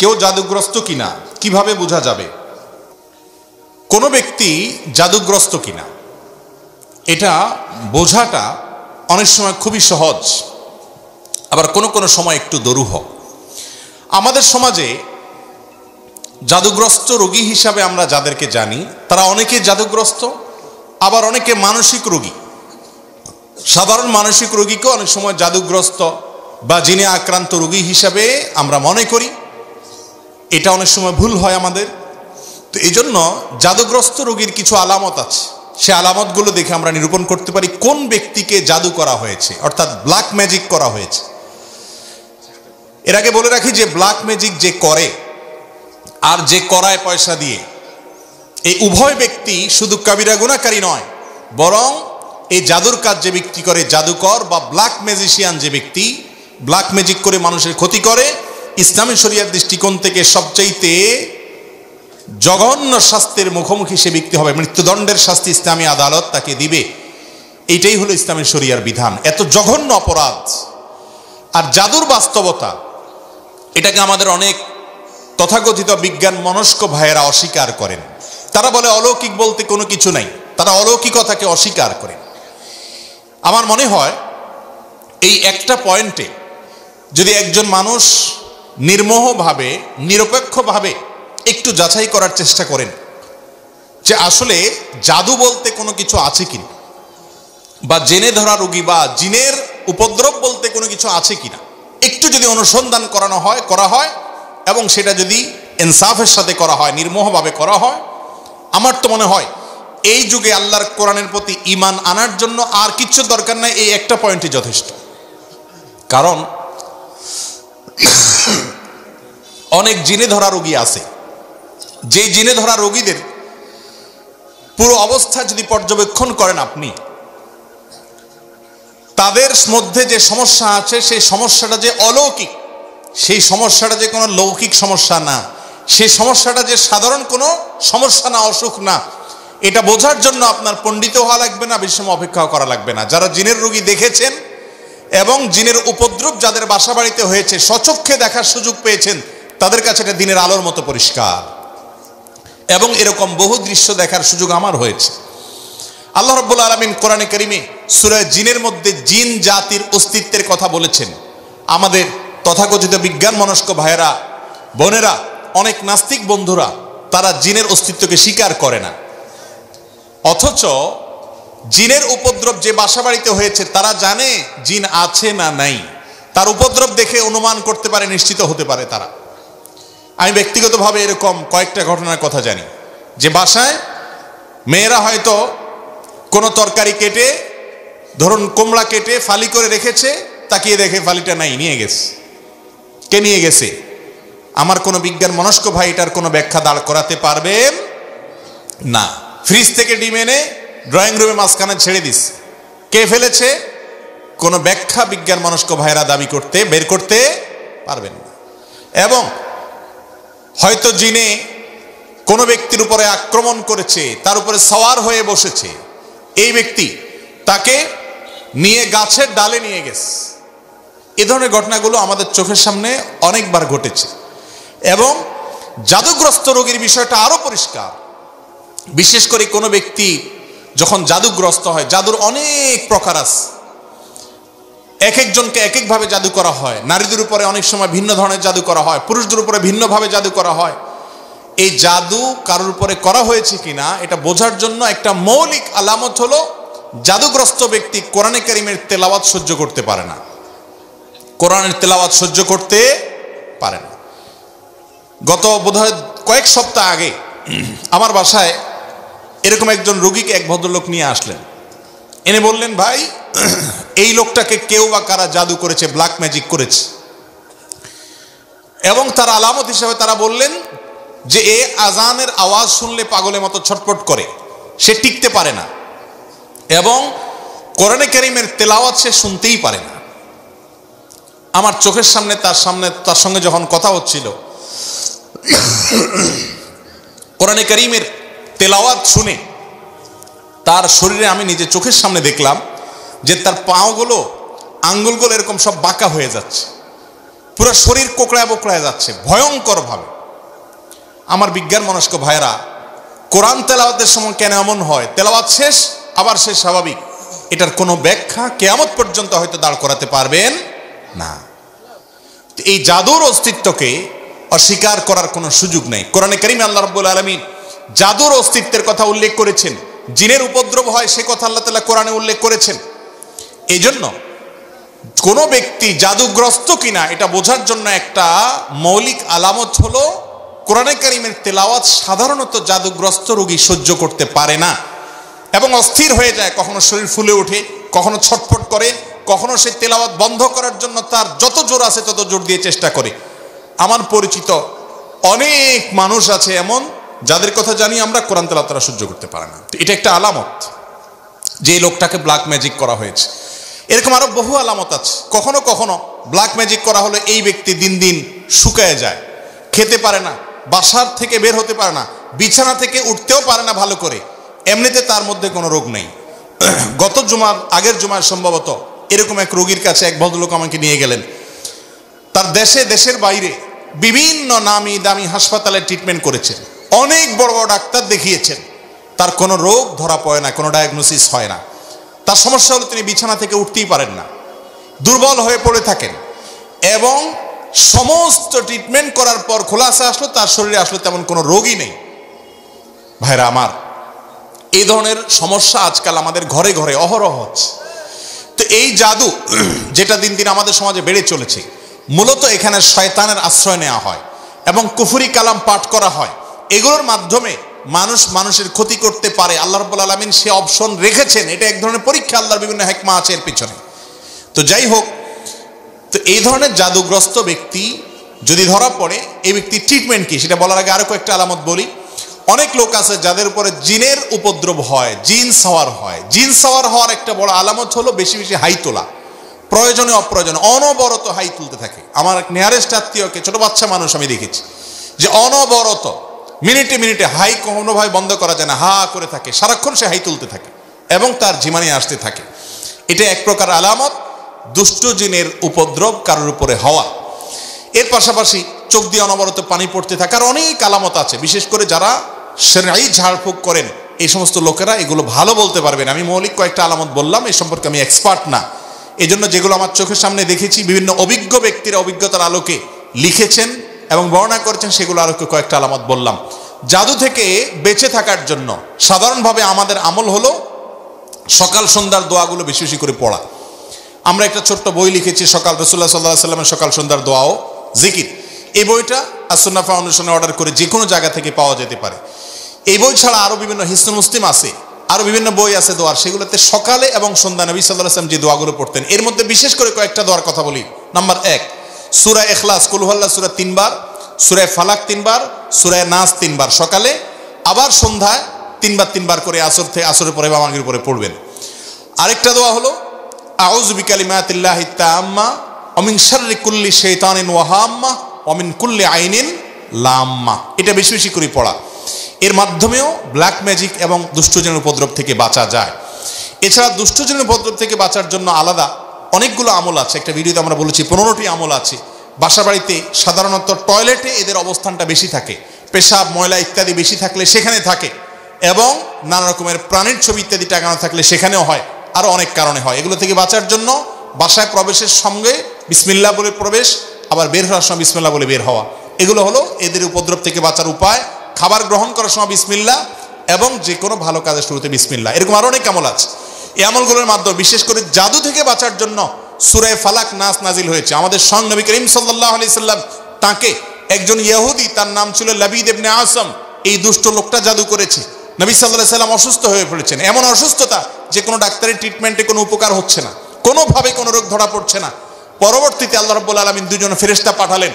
কেউ জাদুগ্রস্ত কিনা কিভাবে বোঝা যাবে? কোনো ব্যক্তি জাদুগ্রস্ত কিনা এটা বোঝাটা অনেক সময় খুবই সহজ, আবার কোনো কোনো সময় একটু দুরূহ। আমাদের সমাজে জাদুগ্রস্ত রোগী হিসাবে আমরা যাদেরকে জানি তারা অনেকে জাদুগ্রস্ত, আবার অনেকে মানসিক রোগী। সাধারণ মানসিক রোগীকে অনেক সময় জাদুগ্রস্ত বা জিনে আক্রান্ত রোগী হিসাবে আমরা মনে করি। এটা অনেক সময় ভুল হয় আমাদের। তো এই জন্য জাদুগ্রস্ত রোগীর কিছু আলামত আছে, সে আলামতগুলো দেখে আমরা নিরূপণ করতে পারি কোন ব্যক্তিকে জাদু করা হয়েছে, অর্থাৎ ব্ল্যাক ম্যাজিক করা হয়েছে। এর আগে বলে রাখি যে ব্ল্যাক ম্যাজিক যে করে আর যে করায় পয়সা দিয়ে, এই উভয় ব্যক্তি শুধু কবিরা গুনাহকারী নয়, বরং এই জাদুর কাজ যে ব্যক্তি করে, জাদুকর বা ব্ল্যাক ম্যাজিশিয়ান যে ব্যক্তি ব্ল্যাক ম্যাজিক করে মানুষের ক্ষতি করে, ইসলামী শরিয়ার দৃষ্টিকোণ থেকে সবচাইতে জঘন্য শাস্তির মুখোমুখি সে ব্যক্তি হবে। মৃত্যুদণ্ডের শাস্তি ইসলামী আদালত তাকে দিবে। এইটাই হলো ইসলামী শরিয়ার বিধান। এত জঘন্য অপরাধ। আর জাদুর বাস্তবতা, এটাকে আমাদের অনেক তথাকথিত বিজ্ঞান মনস্ক ভাইয়েরা অস্বীকার করেন। তারা বলে অলৌকিক বলতে কোনো কিছু নাই, তারা অলৌকিকতাকে অস্বীকার করেন। আমার মনে হয় এই একটা পয়েন্টে যদি একজন মানুষ নির্মোহভাবে নিরপেক্ষভাবে একটু যাচাই করার চেষ্টা করেন যে আসলে জাদু বলতে কোনো কিছু আছে কিনা, বা জেনে ধরা রোগী বা জিনের উপদ্রব বলতে কোনো কিছু আছে কিনা, একটু যদি অনুসন্ধান করা হয় এবং সেটা যদি ইনসাফের সাথে করা হয়, নির্মোহভাবে করা হয়, আমার তো মনে হয় এই যুগে আল্লাহর কোরআনের প্রতি ঈমান আনার জন্য আর কিচ্ছু দরকার নাই, এই একটা পয়েন্টই যথেষ্ট। কারণ অনেক জিনে ধরা রোগী আছে, যে জিনে ধরা রোগীদের পুরো অবস্থা যদি পর্যবেক্ষণ করেন আপনি, তাদের মধ্যে যে সমস্যা আছে সেই সমস্যাটা যে অলৌকিক, সেই সমস্যাটা যে কোনো লৌকিক সমস্যা না, সেই সমস্যাটা যে সাধারণ কোনো সমস্যা না, অসুখ না, এটা বোঝার জন্য আপনার পণ্ডিত হওয়া লাগবে না, বেশি সময় অপেক্ষা করা লাগবে না। যারা জিনের রোগী দেখেছেন এবং জিনের উপদ্রব যাদের বাসা বাড়িতে হয়েছে, স্বচক্ষে দেখার সুযোগ পেয়েছেন, তাদের কাছে এটা দিনের আলোর মতো পরিষ্কার। এবং এরকম বহু দৃশ্য দেখার সুযোগ আমার হয়েছে। আল্লাহ রাব্বুল আলামিন কোরআনে কারিমে সূরা জিনের মধ্যে জিন জাতির অস্তিত্বের কথা বলেছেন। আমাদের তথাকথিত বিজ্ঞান মনস্ক ভাইয়েরা, বোনেরা, অনেক নাস্তিক বন্ধুরা তারা জিনের অস্তিত্বকে স্বীকার করে না, অথচ জিনের উপদ্রব যে বাসা বাড়িতে হয়েছে তারা জানে জিন আছে না নাই, তার উপদ্রব দেখে অনুমান করতে পারে, নিশ্চিত হতে পারে তারা। আমি ব্যক্তিগতভাবে এরকম কয়েকটা ঘটনার কথা জানি যে বাসায় মেয়েরা হয়তো কোনো তরকারি কেটে, ধরুন কুমড়া কেটে ফালি করে রেখেছে, তাকিয়ে দেখে ফালিটা নাই, নিয়ে গেছে। কে নিয়ে গেছে? আমার কোনো বিজ্ঞান মনস্ক ভাই এটার কোনো ব্যাখ্যা দাঁড় করাতে পারবেন না। ফ্রিজ থেকে ডিম এনে ড্রয়িং রুমে মাঝখানে ছেড়ে দিস, কে ফেলেছে? কোনো ব্যাখ্যা বিজ্ঞান মনস্ক ভাইরা বের করতে পারবেন না। এবং হয়তো জিনে কোনো ব্যক্তির উপরে আক্রমণ করেছে, তার উপরে সওয়ার হয়ে বসেছে, এই ব্যক্তি তাকে নিয়ে গাছের ডালে নিয়ে গেছে। এ ধরনের ঘটনাগুলো আমাদের চোখের সামনে অনেকবার ঘটেছে। এবং জাদুগ্রস্ত রোগীর বিষয়টা আরো পরিষ্কার। বিশেষ করে কোনো ব্যক্তি যখন জাদুগ্রস্ত হয়, জাদুর অনেক প্রকার আছে, এক একজনকে এক একভাবে জাদু করা হয়। নারীদের উপরে অনেক সময় ভিন্ন ধরনের জাদু করা হয়, পুরুষদের উপরে ভিন্নভাবে জাদু করা হয়। এই জাদু কারোর উপরে করা হয়েছে কিনা এটা বোঝার জন্য একটা মৌলিক আলামত হলো জাদুগ্রস্ত ব্যক্তি কোরআনে কারিমের তেলাওয়াত সহ্য করতে পারে না, কোরআনের তেলাওয়াত সহ্য করতে পারে না। গত বোধহয় কয়েক সপ্তাহ আগে আমার বাসায় এরকম একজন রোগীকে এক ভদ্রলোক নিয়ে আসলেন, এনে বললেন, ভাই এই লোকটাকে কেউ বা কারা জাদু করেছে, ব্ল্যাক ম্যাজিক করেছে। এবং তার আলামত হিসেবে তারা বললেন যে এ আজানের আওয়াজ শুনলে পাগলের মতো ছটফট করে, সে টিকতে পারে না, এবং কোরআনে কারিমের তেলাওয়াত সে শুনতেই পারে না। আমার চোখের সামনে তার সঙ্গে যখন কথা হচ্ছিল, কোরআনে কারিমের তেলাওয়াত শুনে তার শরীরে আমি নিজে চোখের সামনে দেখলাম যে তার পাগুলো, আঙ্গুলগুলো এরকম সব বাঁকা হয়ে যাচ্ছে, পুরো শরীর কোকড়ায় বোকড়ায় যাচ্ছে ভয়ঙ্করভাবে। আমার বিজ্ঞান মনস্ক ভাইরা, কোরআন তেলাওয়াতের সময় কেন এমন হয়? তেলাওয়াত শেষ আবার সে স্বাভাবিক, এটার কোনো ব্যাখ্যা কিয়ামত পর্যন্ত হয়তো দাঁড় করাতে পারবেন না। এই জাদুর অস্তিত্বকে অস্বীকার করার কোনো সুযোগ নেই। কোরআনে কারীমে আল্লাহ রাব্বুল আলামিন জাদুর অস্তিত্বের কথা উল্লেখ করেছেন, জিনের উপদ্রব হয় সে কথা আল্লাহ তাআলা কোরআনে উল্লেখ করেছেন। এই জন্য কোনো ব্যক্তি জাদুগ্রস্ত কিনা এটা বোঝার জন্য একটা মৌলিক আলামত হলো কোরআনে কারীমের তেলাওয়াত সাধারণত জাদুগ্রস্ত রোগী সহ্য করতে পারে না এবং অস্থির হয়ে যায়, কখনো শরীর ফুলে ওঠে, কখনো ছটফট করে, কখনো সে তেলাওয়াত বন্ধ করার জন্য তার যত জোর আছে তত জোর দিয়ে চেষ্টা করে। আমার পরিচিত অনেক মানুষ আছে এমন যাদের কথা জানি আমরা, কোরআন তেলাওয়াত তারা সহ্য করতে পারে না। এটা একটা আলামত যে এই লোকটাকে ব্ল্যাক ম্যাজিক করা হয়েছে। এরকম আরো বহু আলামত আছে। কখনো কখনো ব্ল্যাক ম্যাজিক করা হলে এই ব্যক্তি দিন দিন শুকায় যায়, খেতে পারে না, বাসার থেকে বের হতে পারে না, বিছানা থেকে উঠতেও পারে না ভালো করে। এমনিতে তার মধ্যে কোনো রোগ নেই। গত জুমার আগের জুমায় সম্ভবত এরকম এক রোগীর কাছে এক ভদ্রলোক আমাকে নিয়ে গেলেন। তার দেশের বাইরে বিভিন্ন নামি দামি হাসপাতালে ট্রিটমেন্ট করেছেন, অনেক বড় বড় ডাক্তার দেখিয়েছেন, তার কোনো রোগ ধরা পড়ে না, কোনো ডায়াগনোসিস হয় না। তার সমস্যা হলো তিনি বিছানা থেকে উঠতেই পারেন না, দুর্বল হয়ে পড়ে থাকেন এবং সমস্ত ট্রিটমেন্ট করার পর খোলাসা আসলো তার শরীরে আসলে তেমন কোনো রোগই নেই। ভাইরা আমার, এই ধরনের সমস্যা আজকাল আমাদের ঘরে ঘরে অহরহ হচ্ছে। তো এই জাদু যেটা দিন দিন আমাদের সমাজে বেড়ে চলেছে, মূলত এখানে শয়তানের আশ্রয় নেওয়া হয় এবং কুফরি কালাম পাঠ করা হয়। এগুলোর মাধ্যমে মানুষের ক্ষতি করতে পারে। আল্লাহ রাব্বুল আলামিন সে অপশন রেখেছেন, এটা এক ধরনের পরীক্ষা, আল্লাহর বিভিন্ন হিকমা আছে এর পিছনে। তো যাই হোক, তো এই ধরনের জাদুগ্রস্ত ব্যক্তি যদি ধরা পড়ে, এই ব্যক্তির ট্রিটমেন্ট কি সেটা বলার আগে আরো কয়েকটা আলামত বলি। অনেক লোক আছে যাদের উপরে জিনের উপদ্রব হয়, জিন সাওয়ার হয়। জিন সাওয়ার হওয়ার একটা বড় আলামত হলো বেশি বেশি হাই তোলা, প্রয়োজনে অপ্রয়োজনে অনবরত হাই তুলতে থাকে। আমার এক নিয়ারেস্ট আত্মীয়কে, ছোট বাচ্চা মানুষ, আমি দেখেছি যে অনবরত মিনিটে মিনিটে হাই কোনোভাবে বন্ধ করা যায় না, হা করে থাকে, সারাক্ষণ সে হাই তুলতে থাকে এবং তার জিমানি আসতে থাকে। এটা এক প্রকার আলামত দুষ্ট জিনের উপদ্রব কারোর উপরে হওয়া। এর পাশাপাশি চোখ দিয়ে অনবরত পানি পড়তে থাকার অনেক আলামত আছে। বিশেষ করে যারা শরঈ ঝাড়ফুঁক করেন এই সমস্ত লোকেরা এগুলো ভালো বলতে পারবেন। আমি মৌলিক কয়েকটা আলামত বললাম, এই সম্পর্কে আমি এক্সপার্ট না। এই জন্য যেগুলো আমার চোখের সামনে দেখেছি, বিভিন্ন অভিজ্ঞ ব্যক্তিরা অভিজ্ঞতার আলোকে লিখেছেন এবং বর্ণনা করেছেন, সেগুলো আরো কয়েকটা আলামত বললাম। জাদু থেকে বেঁচে থাকার জন্য সাধারণভাবে আমাদের আমল হলো সকাল সন্ধ্যার দোয়াগুলো বেশি বেশি করে পড়া। আমরা একটা ছোট্ট বই লিখেছি, সকাল রাসূলুল্লাহ সাল্লাল্লাহু আলাইহি ওয়াসাল্লামের সকাল সন্ধ্যার দোয়া ও জিকির। এই বইটা আস-সুন্নাহ ফাউন্ডেশনে অর্ডার করে যে কোনো জায়গা থেকে পাওয়া যেতে পারে। এই বই ছাড়া আরো বিভিন্ন হিসনুল মুসলিম আছে, আরো বিভিন্ন বই আছে দোয়ার, সেগুলোতে সকালে এবং সন্ধ্যা নবী সাল্লাল্লাহু আলাইহি ওয়াসাল্লাম যে দোয়াগুলো পড়তেন, এর মধ্যে বিশেষ করে কয়েকটা দোয়ার কথা বলি। নাম্বার 1, সূরা ইখলাস কুল হুয়াল্লাহু সূরা 3 বার, সূরা ফালাক 3 বার, সূরা নাস 3 বার সকালে, আবার সন্ধ্যায় 3 বার করে আসরের পরে বা মাগরিবের পরে পড়বেন। আরেকটা দোয়া হলো আউযু বিকালিমাতিল্লাহি তাম্মা ওয়া মিন শাররি কুল্লি শাইতানিন ওয়া হাম্মা ওয়া মিন কুল্লি আইনিন লাম্মা। এটা বেশি বেশি করে পড়া। এর মাধ্যমেও ব্ল্যাক ম্যাজিক এবং দুষ্টজনের উপদ্রব থেকে বাঁচা যায়। এছাড়া দুষ্টজনের উপদ্রব থেকে বাঁচার জন্য আলাদা অনেকগুলো আমল আছে। একটা ভিডিওতে আমরা বলেছি 15টি আমল আছে। বাসা বাড়িতে সাধারণত টয়লেটে এদের অবস্থানটা বেশি থাকে, পেশাব ময়লা ইত্যাদি বেশি থাকলে সেখানে থাকে, এবং নানা রকমের প্রাণীর ছবি ইত্যাদি টাঙানো থাকলে সেখানেও হয়, আরো অনেক কারণে হয়। এগুলো থেকে বাঁচার জন্য বাসায় প্রবেশের সঙ্গে বিসমিল্লাহ বলে প্রবেশ, আবার বের হওয়ার সময় বিসমিল্লাহ বলে বের হওয়া, এগুলো হলো এদের উপদ্রব থেকে বাঁচার উপায়। খাবার গ্রহণ করার সময় বিসমিল্লাহ এবং যে কোনো ভালো কাজের শুরুতে বিসমিল্লাহ। এরকম আরো অনেক আমল আছে। এই আমলগুলোর মাধ্যমে বিশেষ করে জাদু থেকে বাঁচার জন্য সূরা ফালাক নাস নাজিল হয়েছে। আমাদের স্বয়ং নবী করিম সাল্লাল্লাহু আলাইহি সাল্লাম তাকে একজন ইহুদি, তার নাম ছিল লাবিদ ইবনে আসম, এই দুষ্ট লোকটা জাদু করেছে। নবী সাল্লাল্লাহু আলাইহি সাল্লাম অসুস্থ হয়ে পড়েছেন, এমন অসুস্থতা যে কোনো ডাক্তারের ট্রিটমেন্টে কোনো উপকার হচ্ছে না, কোনোভাবে কোনো রোগ ধরা পড়ছে না। পরবর্তীতে আল্লাহ রাব্বুল আলামিন দুজন ফেরেশতা পাঠালেন।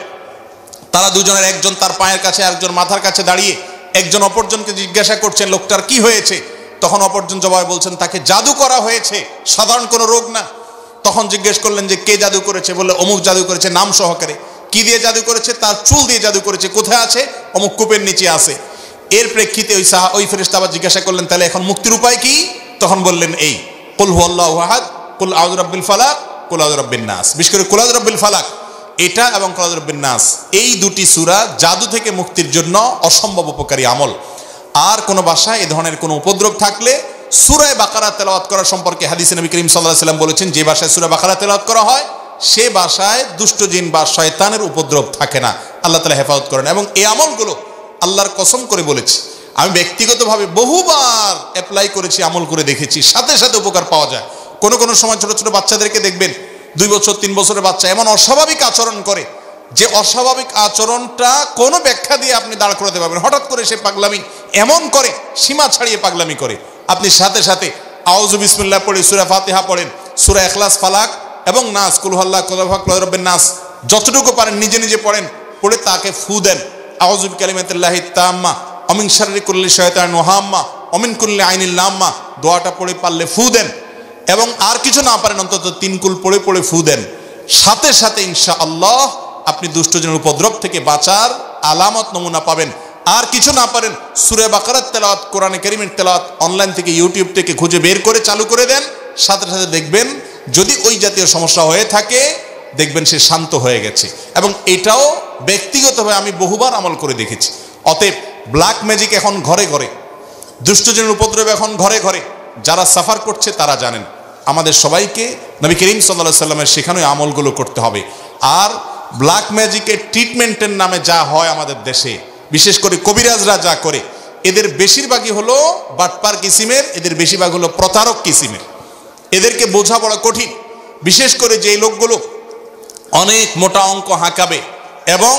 তারা দুজনের একজন তার পায়ের কাছে, আরেকজন মাথার কাছে দাঁড়িয়ে একজন অপরজনকে জিজ্ঞাসা করছেন লোকটার কি হয়েছে। তখন অপরজন জবাবে বলছেন তাকে জাদু করা হয়েছে, সাধারণ কোনো রোগ না। তখন জিজ্ঞেস করলেন যে কে জাদু করেছে, বললে অমুক জাদু করেছে নাম সহকারে। কি দিয়ে জাদু করেছে? তার চুল দিয়ে জাদু করেছে। কোথায় আছে? অমুক কূপের নিচে আছে। এর প্রেক্ষিতে ওই ফেরেশতা আবার জিজ্ঞাসা করলেন তাহলে এখন মুক্তির উপায় কি? তখন বললেন এই কুল হুয়াল্লাহু আহাদ, কুল আউযু বিরাব্বিল ফালাক, কুল আউযু বিরাব্বিন নাস। বিশেষ করে কুল আউযু বিরাব্বিল ফালাক এটা এবং কুল আউযু বিরাব্বিন নাস, এই দুটি সূরা জাদু থেকে মুক্তির জন্য অসম্ভব উপকারী আমল। আর কোনো বাসায় এ ধরনের কোনো উপদ্রব থাকলে সূরা বাকারা তেলাওয়াত করা সম্পর্কে হাদিসে নবী করিম সাল্লাল্লাহু আলাইহি ওয়াসাল্লাম বলেছেন, যে বাসায় সূরা বাকারা তেলাওয়াত করা হয় সে বাসায় দুষ্ট জিন বা শয়তানের উপদ্রব থাকে না। আল্লাহ তাআলা হেফাজত করেন। এবং এই আমলগুলো আল্লাহর কসম করে বলেছি, আমি ব্যক্তিগতভাবে বহুবার অ্যাপ্লাই করেছি, আমল করে দেখেছি, সাথে সাথে উপকার পাওয়া যায়। কোনো সময় ছোট ছোট বাচ্চাদেরকে দেখবেন 2 বছর 3 বছরের বাচ্চা এমন অস্বাভাবিক আচরণ করে যে অস্বাভাবিক আচরণটা কোনো ব্যাখ্যা দিয়ে আপনি দাঁড় করাতে পারবেন। হঠাৎ করে সে পাগলামি এমন করে, সীমা ছাড়িয়ে পাগলামি করে, আপনি সাথে সাথে আউযু বিসমিল্লাহ পড়ে সূরা ফাতিহা পড়েন, সূরা ইখলাস, ফালাক এবং নাস, কুল হুয়াল্লাহু কুল আউযু বিরাব্বিন নাস যতটুকু পারেন নিজে নিজে পড়েন, পড়ে তাকে ফু দেন। আউযু বিকালিমাতিল্লাহি তাম্মা অমিন শাররি কুল্লি শাইতানিন ওয়া হাম্মা অমিন কুল্লি আইনিল লাম্মা, দোয়াটা পড়ে পারলে ফু দেন। এবং আর কিছু না পারেন অন্তত 3 কুল পড়ে পড়ে ফু দেন। সাথে সাথে ইনশাআল্লাহ আপনি দুষ্টজনের উপদ্রব থেকে বাঁচার আলামত নমুনা পাবেন। আর কিছু না পারেন সূরা বাকারার তেলাওয়াত, কোরআনে কারীমের তেলাওয়াত অনলাইন থেকে ইউটিউব থেকে খুঁজে বের করে চালু করে দেন। সাথে সাথে দেখবেন যদি ওই জাতীয় সমস্যা হয়ে থাকে দেখবেন সে শান্ত হয়ে গেছে। এবং এটাও ব্যক্তিগতভাবে আমি বহুবার আমল করে দেখেছি। অতএব ব্ল্যাক ম্যাজিক এখন ঘরে ঘরে, দুষ্টজনের উপদ্রব এখন ঘরে ঘরে, যারা সাফার করছে তারা জানেন। আমাদের সবাইকে নবী করিম সাল্লাল্লাহু আলাইহি ওয়াসাল্লামের শেখানো আমলগুলো করতে হবে। আর ব্ল্যাক ম্যাজিকের ট্রিটমেন্টের নামে যা হয় আমাদের দেশে, বিশেষ করে কবিরাজরা যা করে, এদের বেশিরভাগই হলো বাটপার কিসিমের, এদের বেশিরভাগ হলো প্রতারক কিসিমের। এদেরকে বোঝা বড় কঠিন, বিশেষ করে যেই লোকগুলো অনেক মোটা অঙ্ক হাঁকাবে এবং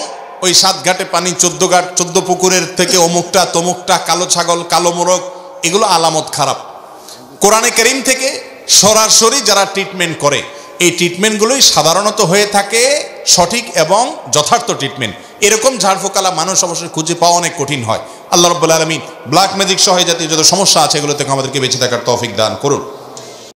ওই 7 ঘাটে পানি 14 ঘাট 14 পুকুরের থেকে অমুকটা তমুকটা, কালো ছাগল, কালো মোরগ, এগুলো আলামত খারাপ। কোরআনে কারীম থেকে সরাসরি যারা ট্রিটমেন্ট করে, এই ট্রিটমেন্টগুলোই সাধারণত হয়ে থাকে সঠিক এবং যথার্থ ট্রিটমেন্ট। এরকম ঝাড়ফুঁকালা মানুষ অবশ্যই খুঁজে পাওয়া অনেক কঠিন হয়। আল্লাহ রাব্বুল আলামিন ব্ল্যাক ম্যাজিক সহ জাতীয় যত সমস্যা আছে এগুলো থেকে আমাদেরকে বেঁচে থাকার তৌফিক দান করুন।